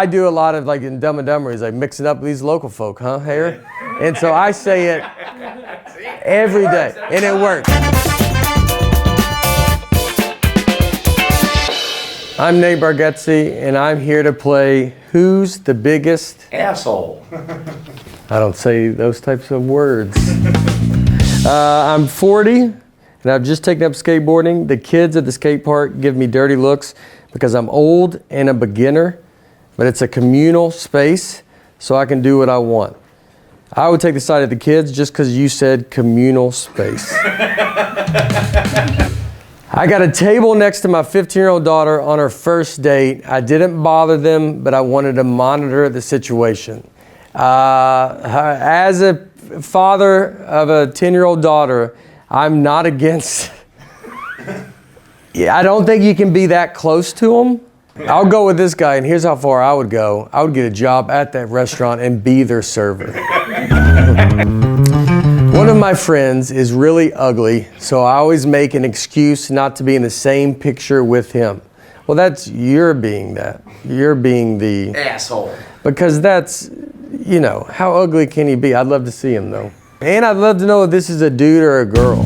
I do a lot of, like in Dumb and Dumber, is like mixing up these local folk, huh, Harry? And so I say it every day, and it works. I'm Nate Bargatze, and I'm here to play Who's the Biggest Asshole? I don't say those types of words. I'm 40, and I've just taken up skateboarding. The kids at the skate park give me dirty looks because I'm old and a beginner, but it's a communal space, so I can do what I want. I would take the side of the kids just because you said communal space. I got a table next to my 15-year-old daughter on her first date. I didn't bother them, but I wanted to monitor the situation. As a father of a 10-year-old daughter, I'm not against... I don't think you can be that close to them. I'll go with this guy, and here's how far I would go. I would get a job at that restaurant and be their server. One of my friends is really ugly, so I always make an excuse not to be in the same picture with him. Well, you're being that. You're being the... asshole. Because that's, you know, how ugly can he be? I'd love to see him, though. And I'd love to know if this is a dude or a girl.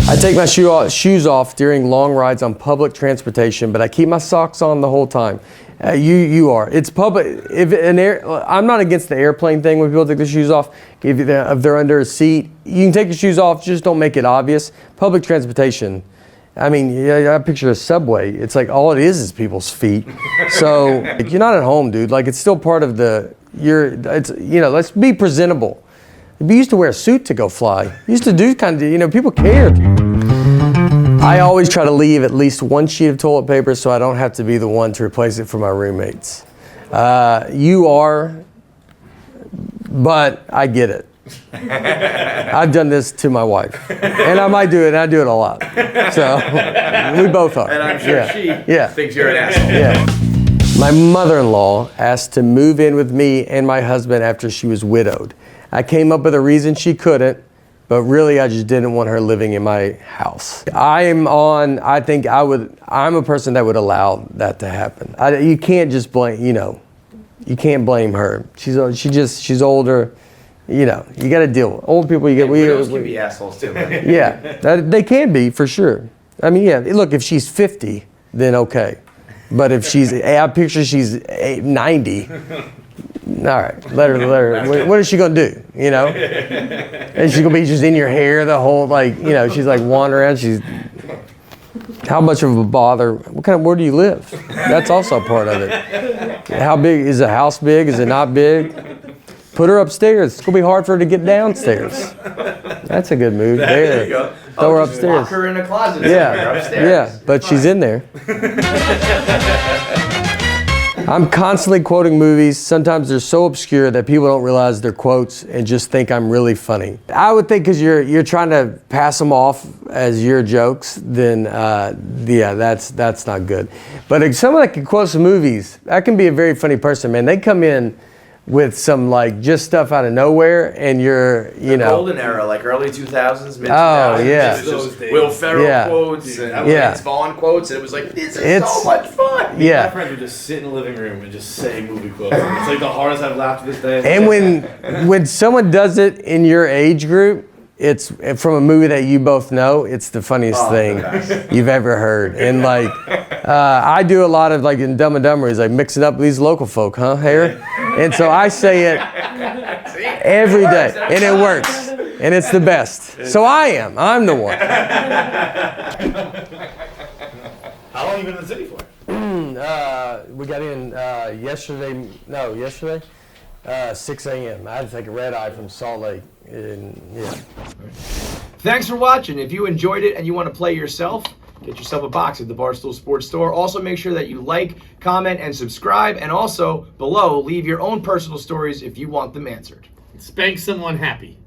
I take my shoes off during long rides on public transportation, but I keep my socks on the whole time. You are. It's public. I'm not against the airplane thing when people take their shoes off. If they're under a seat, you can take your shoes off. Just don't make it obvious. Public transportation. I mean, I picture a subway. It's like all it is people's feet. So like, you're not at home, dude. Like it's still part of the. Let's be presentable. We used to wear a suit to go fly. We used to do people cared. I always try to leave at least one sheet of toilet paper so I don't have to be the one to replace it for my roommates. You are, but I get it. I've done this to my wife. And I might do it, and I do it a lot. So, we both are. And I'm sure she thinks you're an asshole. Yeah. My mother-in-law asked to move in with me and my husband after she was widowed. I came up with a reason she couldn't, but really I just didn't want her living in my house. I'm a person that would allow that to happen. You can't just blame, you can't blame her. She's older, you got to deal with old people. Widows can be assholes too. Right? Yeah, they can be for sure. I mean, yeah, look, if she's 50, then okay. But if I picture she's 90, all right, let her. What is she gonna do? Is she gonna be just in your hair the whole she's like wandering around. How much of a bother? Where do you live? That's also part of it. How big is the house? Big? Is it not big? Put her upstairs. It's gonna be hard for her to get downstairs. That's a good move. There you go. Throw her upstairs. Lock her in a closet. Yeah, upstairs. Yeah, but she's in there. I'm constantly quoting movies. Sometimes they're so obscure that people don't realize they're quotes and just think I'm really funny. I would think because you're trying to pass them off as your jokes, then that's not good. But if someone that can quote some movies, that can be a very funny person, man. They come in with some just stuff out of nowhere, and the golden era, like early 2000s, mid 2000s. Oh yeah, it was just Will Ferrell quotes and Vince Vaughn quotes, and it was like this is so much fun. Yeah, my friends would just sit in the living room and just say movie quotes. It's like the hardest I've laughed to this day. And when someone does it in your age group, it's from a movie that you both know. It's the funniest thing you've ever heard. And I do a lot of in Dumb and Dumber, is like mixing up these local folk, huh, Harry? And so I say it every day, and it works, and it's the best. So I'm the one. How long have you been in the city for? We got in yesterday, 6 a.m. I had to take a red eye from Salt Lake. Thanks for watching. If you enjoyed it and you want to play yourself, get yourself a box at the Barstool Sports Store. Also, make sure that you like, comment, and subscribe. And also, below, leave your own personal stories if you want them answered. Spank someone happy.